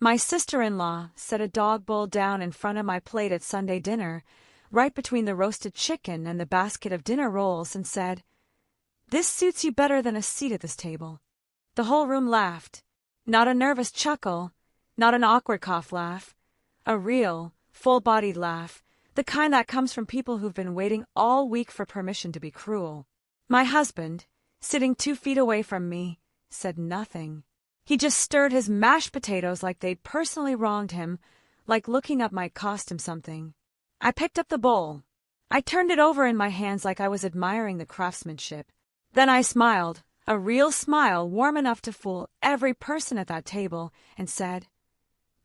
My sister-in-law set a dog bowl down in front of my plate at Sunday dinner, right between the roasted chicken and the basket of dinner rolls, and said, "This suits you better than a seat at this table." The whole room laughed. Not a nervous chuckle, not an awkward cough laugh. A real, full-bodied laugh, the kind that comes from people who've been waiting all week for permission to be cruel. My husband, sitting 2 feet away from me, said nothing. He just stirred his mashed potatoes like they'd personally wronged him, like looking up might cost him something. I picked up the bowl. I turned it over in my hands like I was admiring the craftsmanship. Then I smiled, a real smile warm enough to fool every person at that table, and said,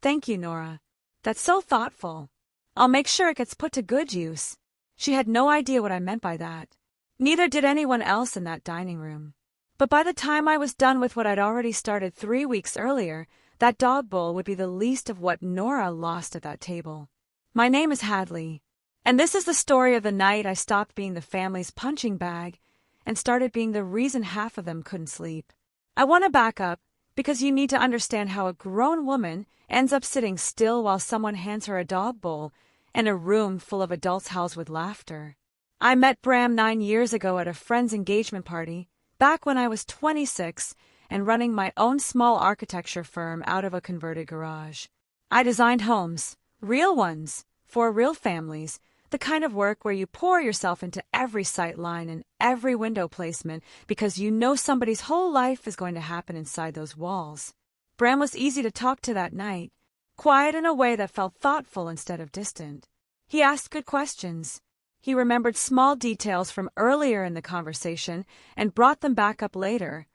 "Thank you, Nora. That's so thoughtful. I'll make sure it gets put to good use." She had no idea what I meant by that. Neither did anyone else in that dining room. But by the time I was done with what I'd already started 3 weeks earlier, that dog bowl would be the least of what Nora lost at that table. My name is Hadley, and this is the story of the night I stopped being the family's punching bag and started being the reason half of them couldn't sleep. I want to back up because you need to understand how a grown woman ends up sitting still while someone hands her a dog bowl and a room full of adults howls with laughter. I met Bram 9 years ago at a friend's engagement party, back when I was 26 and running my own small architecture firm out of a converted garage. I designed homes, real ones, for real families, the kind of work where you pour yourself into every sight line and every window placement because you know somebody's whole life is going to happen inside those walls. Bram was easy to talk to that night, quiet in a way that felt thoughtful instead of distant. He asked good questions. He remembered small details from earlier in the conversation and brought them back up later,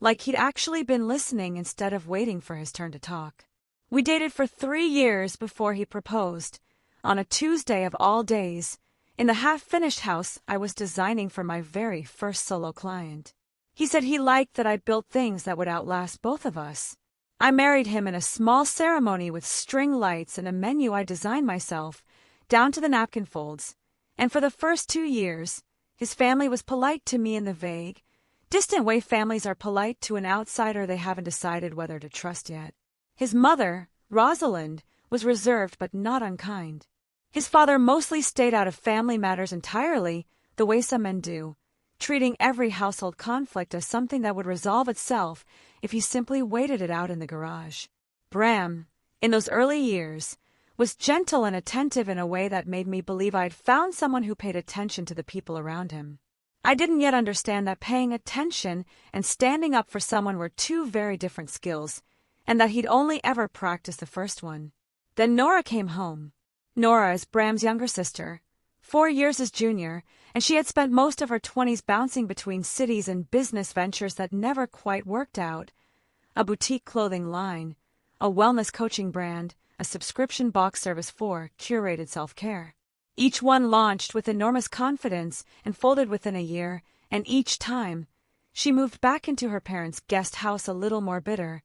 like he'd actually been listening instead of waiting for his turn to talk. We dated for 3 years before he proposed, on a Tuesday of all days, in the half-finished house I was designing for my very first solo client. He said he liked that I built things that would outlast both of us. I married him in a small ceremony with string lights and a menu I designed myself, down to the napkin folds. And for the first 2 years, his family was polite to me in the vague, distant way families are polite to an outsider they haven't decided whether to trust yet. His mother, Rosalind, was reserved but not unkind. His father mostly stayed out of family matters entirely, the way some men do, treating every household conflict as something that would resolve itself if he simply waited it out in the garage. Bram, in those early years, was gentle and attentive in a way that made me believe I'd found someone who paid attention to the people around him. I didn't yet understand that paying attention and standing up for someone were 2 very different skills, and that he'd only ever practiced the first one. Then Nora came home. Nora is Bram's younger sister, 4 years his junior, and she had spent most of her 20s bouncing between cities and business ventures that never quite worked out. A boutique clothing line, a wellness coaching brand, a subscription box service for curated self-care. Each one launched with enormous confidence and folded within a year, and each time, she moved back into her parents' guest house a little more bitter,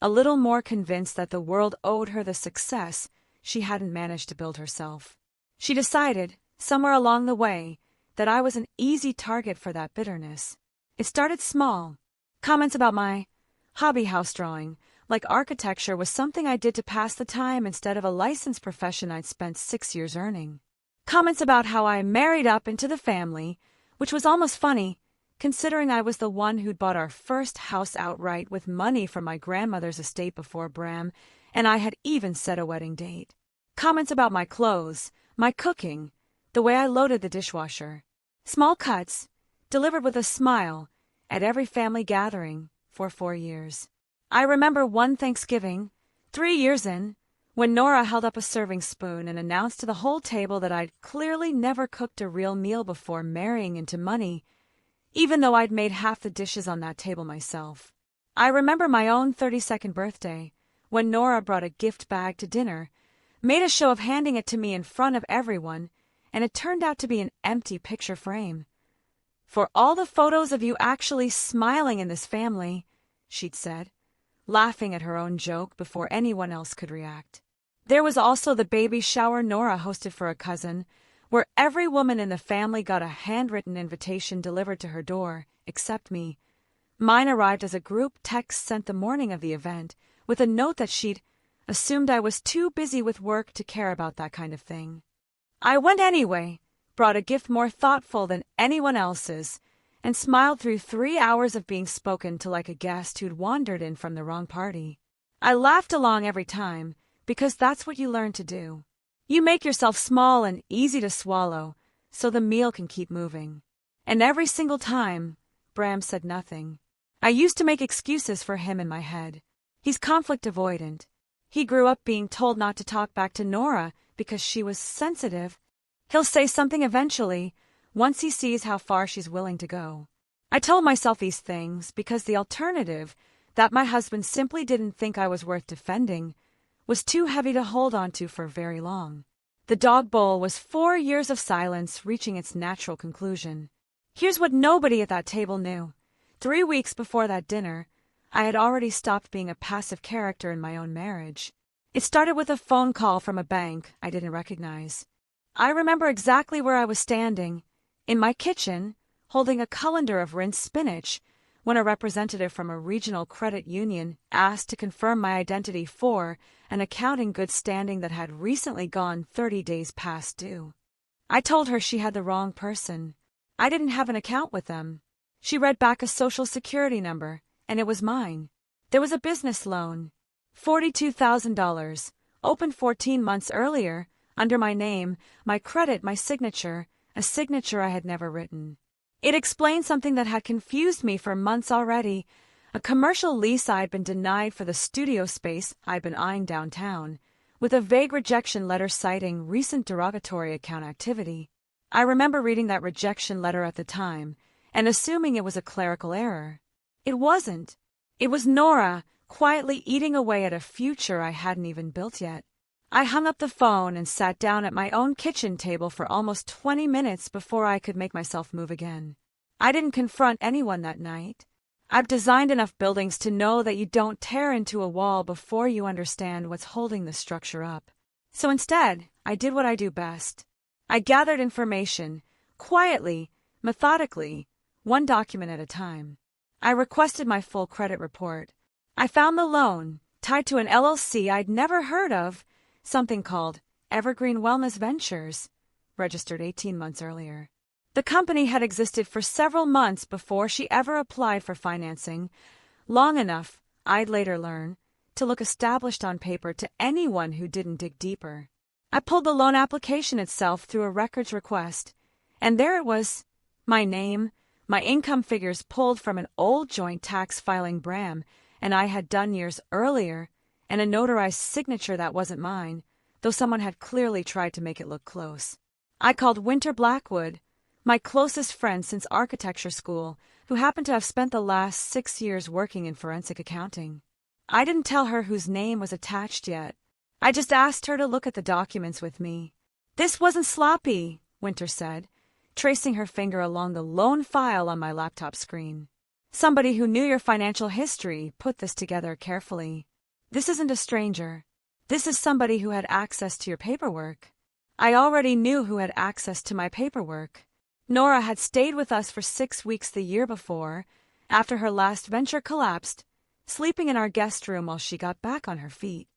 a little more convinced that the world owed her the success she hadn't managed to build herself. She decided, somewhere along the way, that I was an easy target for that bitterness. It started small. Comments about my hobby house drawing, like architecture, was something I did to pass the time instead of a licensed profession I'd spent 6 years earning. Comments about how I married up into the family, which was almost funny, considering I was the one who'd bought our first house outright with money from my grandmother's estate before Bram, and I had even set a wedding date. Comments about my clothes, my cooking, the way I loaded the dishwasher. Small cuts, delivered with a smile, at every family gathering for 4 years. I remember one Thanksgiving, 3 years in, when Nora held up a serving spoon and announced to the whole table that I'd clearly never cooked a real meal before marrying into money, even though I'd made half the dishes on that table myself. I remember my own 32nd birthday, when Nora brought a gift bag to dinner, made a show of handing it to me in front of everyone, and it turned out to be an empty picture frame. "For all the photos of you actually smiling in this family," she'd said, laughing at her own joke before anyone else could react. There was also the baby shower Nora hosted for a cousin, where every woman in the family got a handwritten invitation delivered to her door, except me. Mine arrived as a group text sent the morning of the event, with a note that she'd assumed I was too busy with work to care about that kind of thing. I went anyway, brought a gift more thoughtful than anyone else's, and smiled through 3 hours of being spoken to like a guest who'd wandered in from the wrong party. I laughed along every time, because that's what you learn to do. You make yourself small and easy to swallow, so the meal can keep moving. And every single time, Bram said nothing. I used to make excuses for him in my head. He's conflict avoidant. He grew up being told not to talk back to Nora because she was sensitive. He'll say something eventually, once he sees how far she's willing to go. I told myself these things because the alternative, that my husband simply didn't think I was worth defending, was too heavy to hold on to for very long. The dog bowl was 4 years of silence reaching its natural conclusion. Here's what nobody at that table knew. 3 weeks before that dinner, I had already stopped being a passive character in my own marriage. It started with a phone call from a bank I didn't recognize. I remember exactly where I was standing, in my kitchen, holding a colander of rinsed spinach, when a representative from a regional credit union asked to confirm my identity for an account in good standing that had recently gone 30 days past due. I told her she had the wrong person. I didn't have an account with them. She read back a social security number, and it was mine. There was a business loan, $42,000, opened 14 months earlier, under my name, my credit, my signature, a signature I had never written. It explained something that had confused me for months already, a commercial lease I'd been denied for the studio space I'd been eyeing downtown, with a vague rejection letter citing recent derogatory account activity. I remember reading that rejection letter at the time, and assuming it was a clerical error. It wasn't. It was Nora, quietly eating away at a future I hadn't even built yet. I hung up the phone and sat down at my own kitchen table for almost 20 minutes before I could make myself move again. I didn't confront anyone that night. I've designed enough buildings to know that you don't tear into a wall before you understand what's holding the structure up. So instead, I did what I do best. I gathered information, quietly, methodically, one document at a time. I requested my full credit report. I found the loan, tied to an LLC I'd never heard of, something called Evergreen Wellness Ventures, registered 18 months earlier. The company had existed for several months before she ever applied for financing, long enough, I'd later learn, to look established on paper to anyone who didn't dig deeper. I pulled the loan application itself through a records request, and there it was, my name, my income figures pulled from an old joint tax filing Bram and I had done years earlier, and a notarized signature that wasn't mine, though someone had clearly tried to make it look close. I called Winter Blackwood, my closest friend since architecture school, who happened to have spent the last 6 years working in forensic accounting. I didn't tell her whose name was attached yet. I just asked her to look at the documents with me. This wasn't sloppy, Winter said, tracing her finger along the loan file on my laptop screen. Somebody who knew your financial history put this together carefully. This isn't a stranger. This is somebody who had access to your paperwork. I already knew who had access to my paperwork. Nora had stayed with us for 6 weeks the year before, after her last venture collapsed, sleeping in our guest room while she got back on her feet.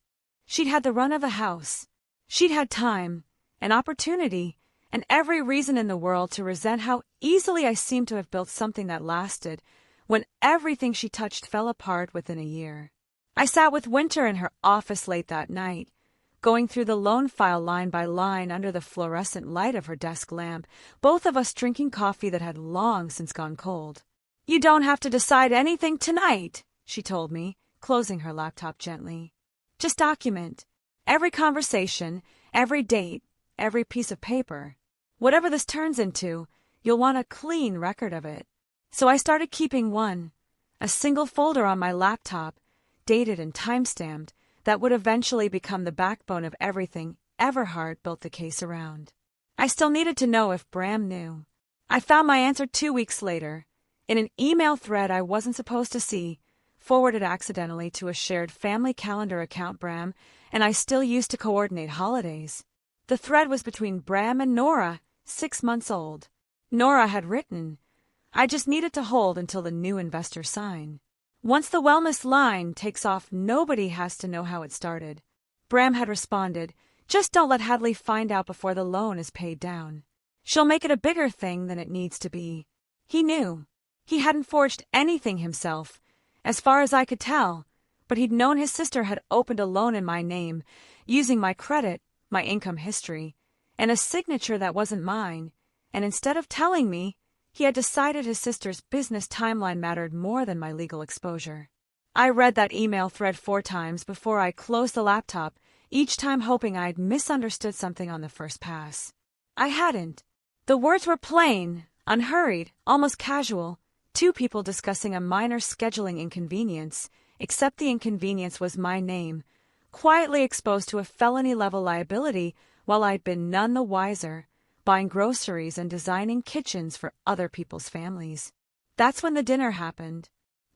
She'd had the run of the house. She'd had time, an opportunity, and every reason in the world to resent how easily I seemed to have built something that lasted, when everything she touched fell apart within a year. I sat with Winter in her office late that night, going through the loan file line by line under the fluorescent light of her desk lamp, both of us drinking coffee that had long since gone cold. "You don't have to decide anything tonight," she told me, closing her laptop gently. "Just document. Every conversation, every date, every piece of paper. Whatever this turns into, you'll want a clean record of it." So I started keeping one, a single folder on my laptop, dated and time-stamped, that would eventually become the backbone of everything Everhart built the case around. I still needed to know if Bram knew. I found my answer 2 weeks later, in an email thread I wasn't supposed to see, forwarded accidentally to a shared family calendar account Bram and I still used to coordinate holidays. The thread was between Bram and Nora, 6 months old. Nora had written, "I just needed to hold until the new investor sign. Once the wellness line takes off, nobody has to know how it started. Bram had responded, "Just don't let Hadley find out before the loan is paid down. She'll make it a bigger thing than it needs to be." He knew. He hadn't forged anything himself, as far as I could tell, but he'd known his sister had opened a loan in my name, using my credit, my income history, and a signature that wasn't mine, and instead of telling me, he had decided his sister's business timeline mattered more than my legal exposure. I read that email thread 4 times before I closed the laptop, each time hoping I'd misunderstood something on the first pass. I hadn't. The words were plain, unhurried, almost casual, 2 people discussing a minor scheduling inconvenience, except the inconvenience was my name, quietly exposed to a felony-level liability while I'd been none the wiser, buying groceries and designing kitchens for other people's families. That's when the dinner happened.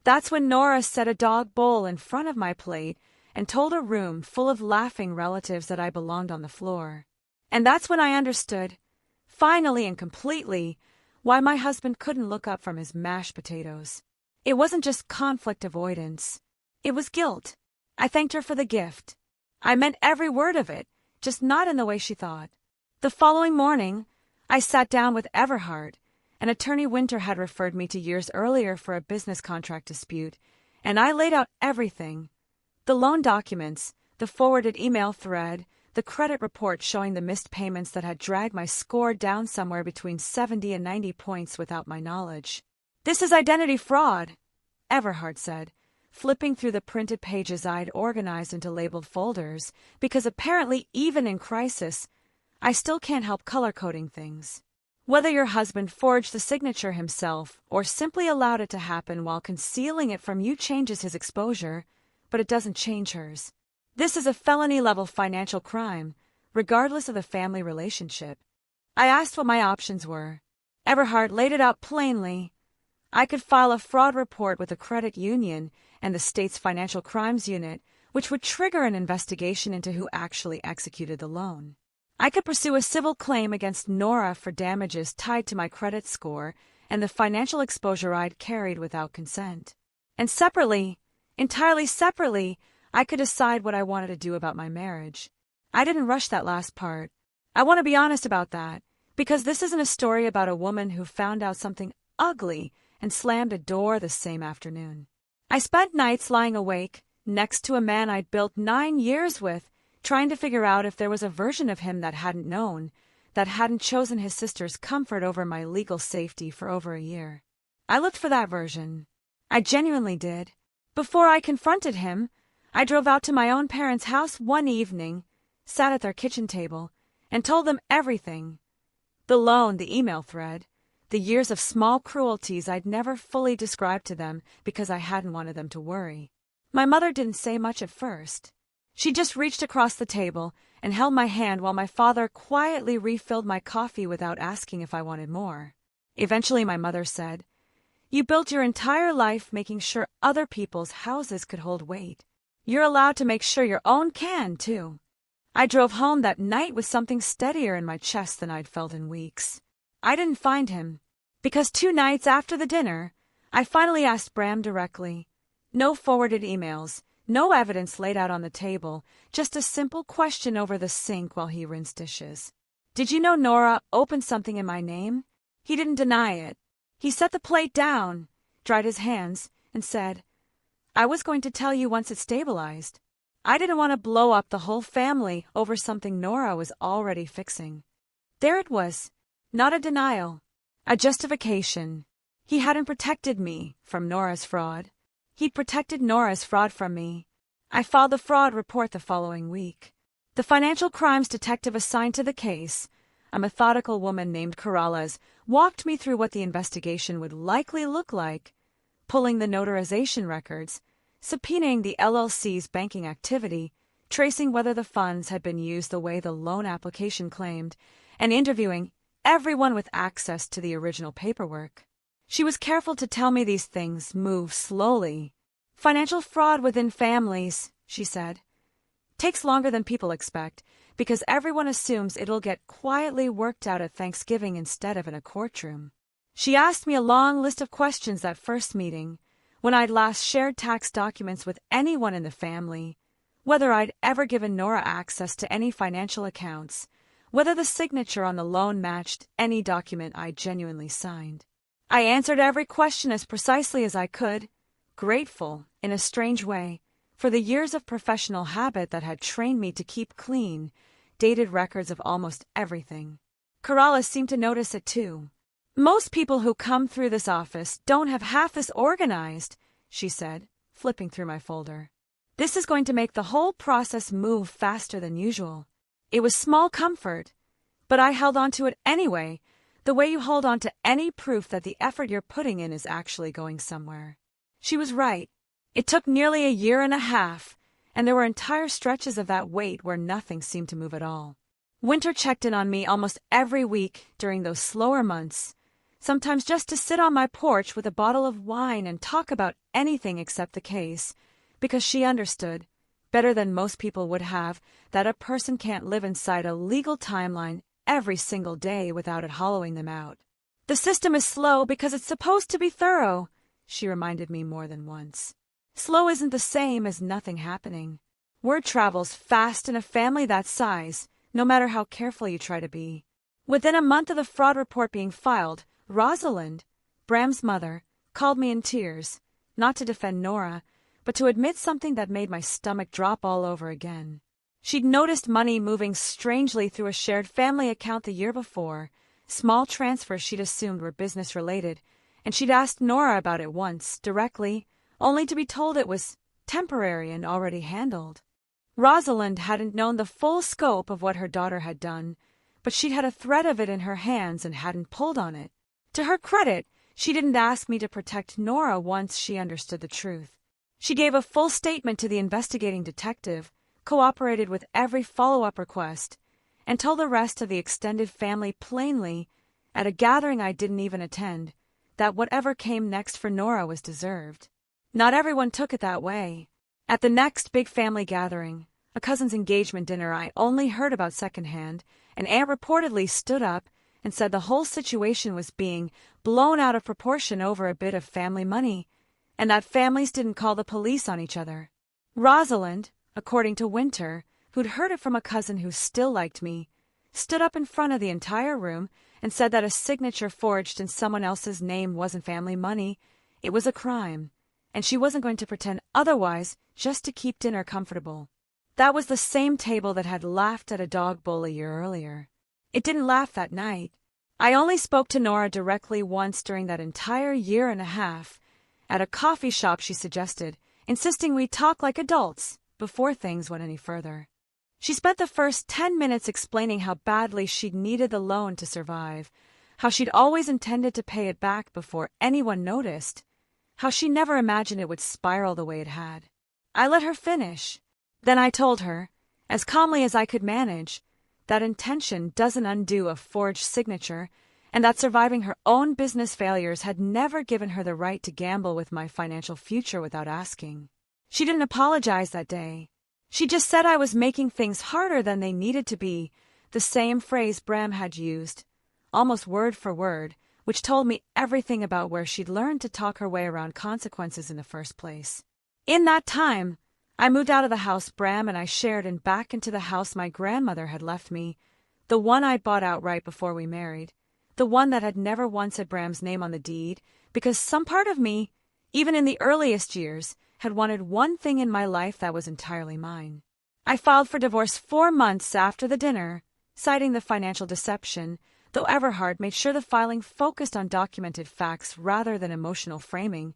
That's when Nora set a dog bowl in front of my plate and told a room full of laughing relatives that I belonged on the floor. And that's when I understood, finally and completely, why my husband couldn't look up from his mashed potatoes. It wasn't just conflict avoidance. It was guilt. I thanked her for the gift. I meant every word of it, just not in the way she thought. The following morning, I sat down with Everhart, and Attorney Winter had referred me to years earlier for a business contract dispute, and I laid out everything. The loan documents, the forwarded email thread, the credit report showing the missed payments that had dragged my score down somewhere between 70 and 90 points without my knowledge. "This is identity fraud," Everhart said, flipping through the printed pages I'd organized into labeled folders, because apparently even in crisis, I still can't help color-coding things. Whether your husband forged the signature himself or simply allowed it to happen while concealing it from you changes his exposure, but it doesn't change hers. This is a felony-level financial crime, regardless of the family relationship. I asked what my options were. Everhart laid it out plainly. I could file a fraud report with the credit union and the state's financial crimes unit, which would trigger an investigation into who actually executed the loan. I could pursue a civil claim against Nora for damages tied to my credit score and the financial exposure I'd carried without consent. And separately, entirely separately, I could decide what I wanted to do about my marriage. I didn't rush that last part. I want to be honest about that, because this isn't a story about a woman who found out something ugly and slammed a door the same afternoon. I spent nights lying awake, next to a man I'd built 9 years with, trying to figure out if there was a version of him that hadn't known, that hadn't chosen his sister's comfort over my legal safety for over a year. I looked for that version. I genuinely did. Before I confronted him, I drove out to my own parents' house one evening, sat at their kitchen table, and told them everything. The loan, the email thread, the years of small cruelties I'd never fully described to them because I hadn't wanted them to worry. My mother didn't say much at first. She just reached across the table and held my hand while my father quietly refilled my coffee without asking if I wanted more. Eventually my mother said, "You built your entire life making sure other people's houses could hold weight. You're allowed to make sure your own can, too." I drove home that night with something steadier in my chest than I'd felt in weeks. I didn't find him, because 2 nights after the dinner, I finally asked Bram directly. No forwarded emails, no evidence laid out on the table, just a simple question over the sink while he rinsed dishes. "Did you know Nora opened something in my name?" He didn't deny it. He set the plate down, dried his hands, and said, "I was going to tell you once it stabilized. I didn't want to blow up the whole family over something Nora was already fixing." There it was. Not a denial. A justification. He hadn't protected me from Nora's fraud. He'd protected Nora's fraud from me. I filed the fraud report the following week. The financial crimes detective assigned to the case, a methodical woman named Corrales, walked me through what the investigation would likely look like, pulling the notarization records, subpoenaing the LLC's banking activity, tracing whether the funds had been used the way the loan application claimed, and interviewing everyone with access to the original paperwork. She was careful to tell me these things move slowly. "Financial fraud within families," she said, "takes longer than people expect because everyone assumes it'll get quietly worked out at Thanksgiving instead of in a courtroom." She asked me a long list of questions that first meeting, when I'd last shared tax documents with anyone in the family, whether I'd ever given Nora access to any financial accounts, whether the signature on the loan matched any document I genuinely signed. I answered every question as precisely as I could, grateful, in a strange way, for the years of professional habit that had trained me to keep clean, dated records of almost everything. Corrales seemed to notice it too. "Most people who come through this office don't have half this organized," she said, flipping through my folder. "This is going to make the whole process move faster than usual." It was small comfort, but I held on to it anyway, the way you hold on to any proof that the effort you're putting in is actually going somewhere. She was right. It took nearly a year and a half, and there were entire stretches of that wait where nothing seemed to move at all. Winter checked in on me almost every week during those slower months, sometimes just to sit on my porch with a bottle of wine and talk about anything except the case, because she understood, better than most people would have, that a person can't live inside a legal timeline every single day without it hollowing them out. "The system is slow because it's supposed to be thorough," she reminded me more than once. Slow isn't the same as nothing happening. Word travels fast in a family that size, no matter how careful you try to be. Within a month of the fraud report being filed, Rosalind, Bram's mother, called me in tears, not to defend Nora, but to admit something that made my stomach drop all over again. She'd noticed money moving strangely through a shared family account the year before, small transfers she'd assumed were business-related, and she'd asked Nora about it once, directly, only to be told it was temporary and already handled. Rosalind hadn't known the full scope of what her daughter had done, but she'd had a thread of it in her hands and hadn't pulled on it. To her credit, she didn't ask me to protect Nora once she understood the truth. She gave a full statement to the investigating detective, cooperated with every follow-up request, and told the rest of the extended family plainly, at a gathering I didn't even attend, that whatever came next for Nora was deserved. Not everyone took it that way. At the next big family gathering, a cousin's engagement dinner I only heard about secondhand, an aunt reportedly stood up and said the whole situation was being blown out of proportion over a bit of family money, and that families didn't call the police on each other. Rosalind, according to Winter, who'd heard it from a cousin who still liked me, stood up in front of the entire room and said that a signature forged in someone else's name wasn't family money, it was a crime, and she wasn't going to pretend otherwise just to keep dinner comfortable. That was the same table that had laughed at a dog bowl a year earlier. It didn't laugh that night. I only spoke to Nora directly once during that entire year and a half, at a coffee shop she suggested, insisting we talk like adults before things went any further. She spent the first 10 minutes explaining how badly she'd needed the loan to survive, how she'd always intended to pay it back before anyone noticed, how she never imagined it would spiral the way it had. I let her finish. Then I told her, as calmly as I could manage, that intention doesn't undo a forged signature, and that surviving her own business failures had never given her the right to gamble with my financial future without asking. She didn't apologize that day. She just said I was making things harder than they needed to be, the same phrase Bram had used, almost word for word, which told me everything about where she'd learned to talk her way around consequences in the first place. In that time, I moved out of the house Bram and I shared and back into the house my grandmother had left me, the one I'd bought outright before we married, the one that had never once had Bram's name on the deed, because some part of me, even in the earliest years, had wanted one thing in my life that was entirely mine. I filed for divorce 4 months after the dinner, citing the financial deception, though Everhard made sure the filing focused on documented facts rather than emotional framing,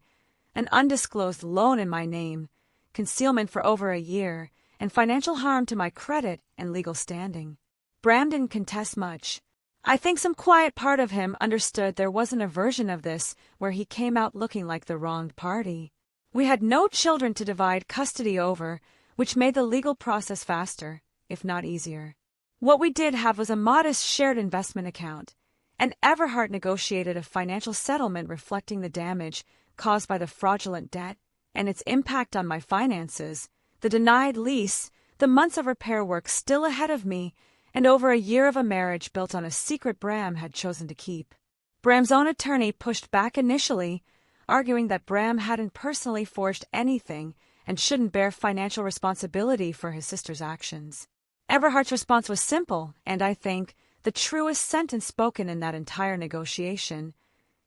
an undisclosed loan in my name, concealment for over a year, and financial harm to my credit and legal standing. Bram didn't contest much. I think some quiet part of him understood there wasn't a version of this where he came out looking like the wronged party. We had no children to divide custody over, which made the legal process faster, if not easier. What we did have was a modest shared investment account, and Everhart negotiated a financial settlement reflecting the damage caused by the fraudulent debt and its impact on my finances, the denied lease, the months of repair work still ahead of me, and over a year of a marriage built on a secret Bram had chosen to keep. Bram's own attorney pushed back initially, arguing that Bram hadn't personally forged anything and shouldn't bear financial responsibility for his sister's actions. Everhart's response was simple, and I think the truest sentence spoken in that entire negotiation.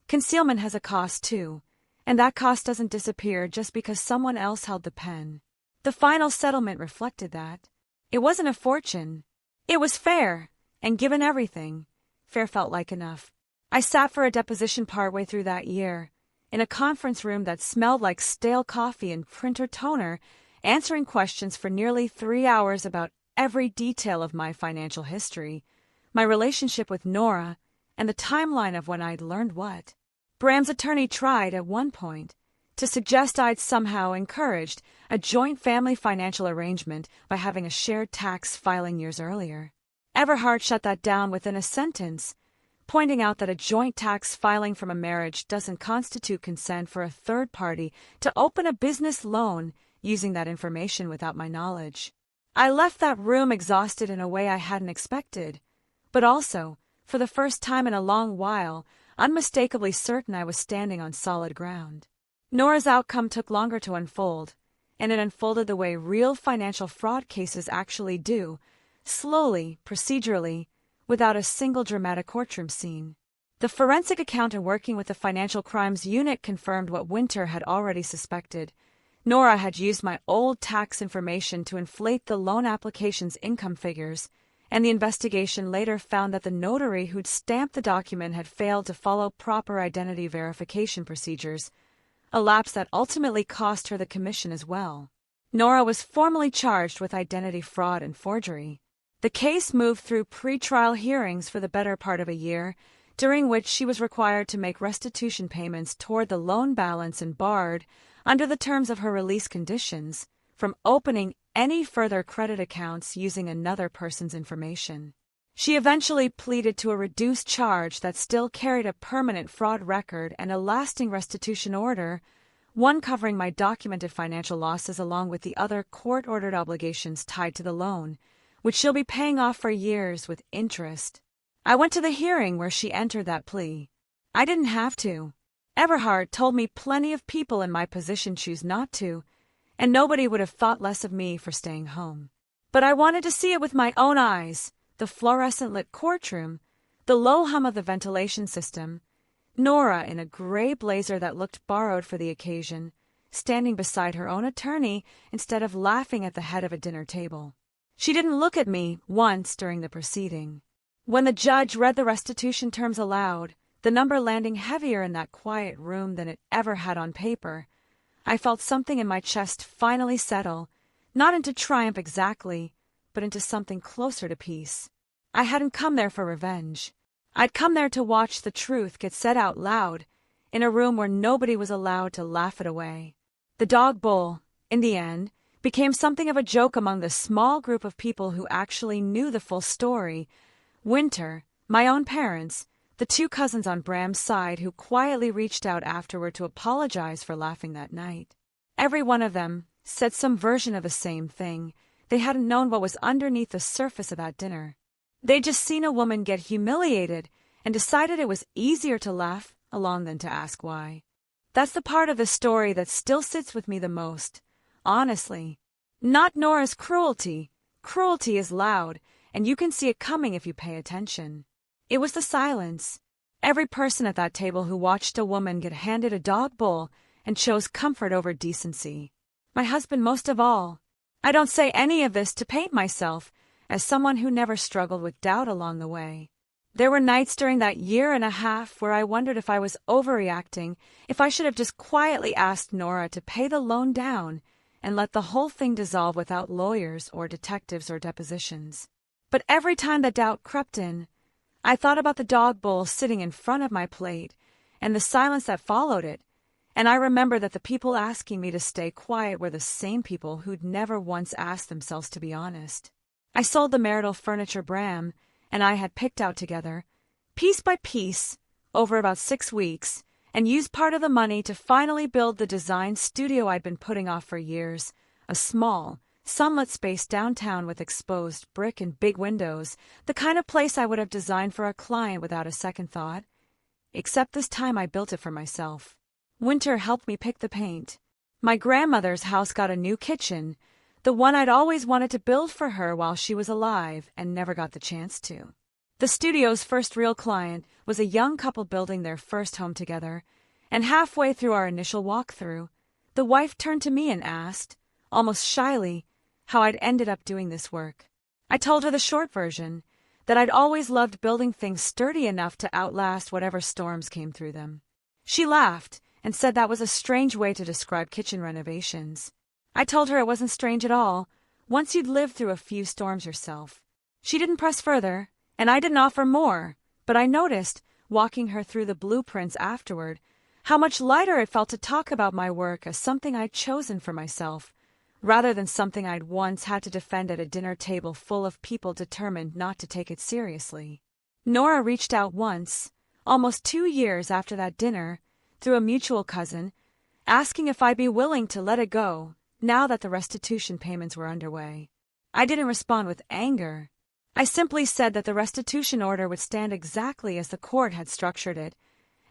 Concealment has a cost too, and that cost doesn't disappear just because someone else held the pen. The final settlement reflected that. It wasn't a fortune. It was fair, and given everything, fair felt like enough. I sat for a deposition partway through that year, in a conference room that smelled like stale coffee and printer toner, answering questions for nearly 3 hours about every detail of my financial history, my relationship with Nora, and the timeline of when I'd learned what. Bram's attorney tried, at one point, to suggest I'd somehow encouraged a joint family financial arrangement by having a shared tax filing years earlier. Everhart shut that down within a sentence, pointing out that a joint tax filing from a marriage doesn't constitute consent for a third party to open a business loan using that information without my knowledge. I left that room exhausted in a way I hadn't expected, but also, for the first time in a long while, unmistakably certain I was standing on solid ground. Nora's outcome took longer to unfold, and it unfolded the way real financial fraud cases actually do, slowly, procedurally, without a single dramatic courtroom scene. The forensic accountant working with the Financial Crimes Unit confirmed what Winter had already suspected. Nora had used my old tax information to inflate the loan application's income figures, and the investigation later found that the notary who'd stamped the document had failed to follow proper identity verification procedures, a lapse that ultimately cost her the commission as well. Nora was formally charged with identity fraud and forgery. The case moved through pre-trial hearings for the better part of a year, during which she was required to make restitution payments toward the loan balance and barred, under the terms of her release conditions, from opening any further credit accounts using another person's information. She eventually pleaded to a reduced charge that still carried a permanent fraud record and a lasting restitution order, one covering my documented financial losses along with the other court-ordered obligations tied to the loan, which she'll be paying off for years with interest. I went to the hearing where she entered that plea. I didn't have to. Everhart told me plenty of people in my position choose not to, and nobody would have thought less of me for staying home. But I wanted to see it with my own eyes, the fluorescent-lit courtroom, the low hum of the ventilation system, Nora in a gray blazer that looked borrowed for the occasion, standing beside her own attorney instead of laughing at the head of a dinner table. She didn't look at me once during the proceeding. When the judge read the restitution terms aloud, the number landing heavier in that quiet room than it ever had on paper, I felt something in my chest finally settle, not into triumph exactly, but into something closer to peace. I hadn't come there for revenge. I'd come there to watch the truth get said out loud, in a room where nobody was allowed to laugh it away. The dog bowl, in the end, became something of a joke among the small group of people who actually knew the full story. Winter, my own parents, the 2 cousins on Bram's side who quietly reached out afterward to apologize for laughing that night. Every one of them said some version of the same thing. They hadn't known what was underneath the surface of that dinner. They'd just seen a woman get humiliated and decided it was easier to laugh along than to ask why. That's the part of the story that still sits with me the most, honestly. Not Nora's cruelty. Cruelty is loud, and you can see it coming if you pay attention. It was the silence. Every person at that table who watched a woman get handed a dog bowl and chose comfort over decency. My husband most of all. I don't say any of this to paint myself as someone who never struggled with doubt along the way. There were nights during that year and a half where I wondered if I was overreacting, if I should have just quietly asked Nora to pay the loan down and let the whole thing dissolve without lawyers or detectives or depositions. But every time the doubt crept in, I thought about the dog bowl sitting in front of my plate and the silence that followed it, and I remember that the people asking me to stay quiet were the same people who'd never once asked themselves to be honest. I sold the marital furniture Bram and I had picked out together, piece by piece, over about 6 weeks, and used part of the money to finally build the design studio I'd been putting off for years, a small, sunlit space downtown with exposed brick and big windows, the kind of place I would have designed for a client without a second thought. Except this time I built it for myself. Winter helped me pick the paint. My grandmother's house got a new kitchen, the one I'd always wanted to build for her while she was alive and never got the chance to. The studio's first real client was a young couple building their first home together, and halfway through our initial walkthrough, the wife turned to me and asked, almost shyly, how I'd ended up doing this work. I told her the short version, that I'd always loved building things sturdy enough to outlast whatever storms came through them. She laughed and said that was a strange way to describe kitchen renovations. I told her it wasn't strange at all, once you'd lived through a few storms yourself. She didn't press further, and I didn't offer more, but I noticed, walking her through the blueprints afterward, how much lighter it felt to talk about my work as something I'd chosen for myself, rather than something I'd once had to defend at a dinner table full of people determined not to take it seriously. Nora reached out once, almost 2 years after that dinner, through a mutual cousin, asking if I'd be willing to let it go now that the restitution payments were underway. I didn't respond with anger. I simply said that the restitution order would stand exactly as the court had structured it,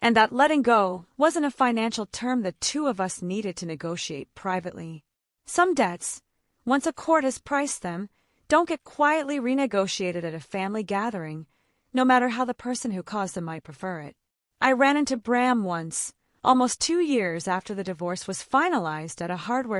and that letting go wasn't a financial term the two of us needed to negotiate privately. Some debts, once a court has priced them, don't get quietly renegotiated at a family gathering, no matter how the person who caused them might prefer it. I ran into Bram once, almost 2 years after the divorce was finalized at a hardware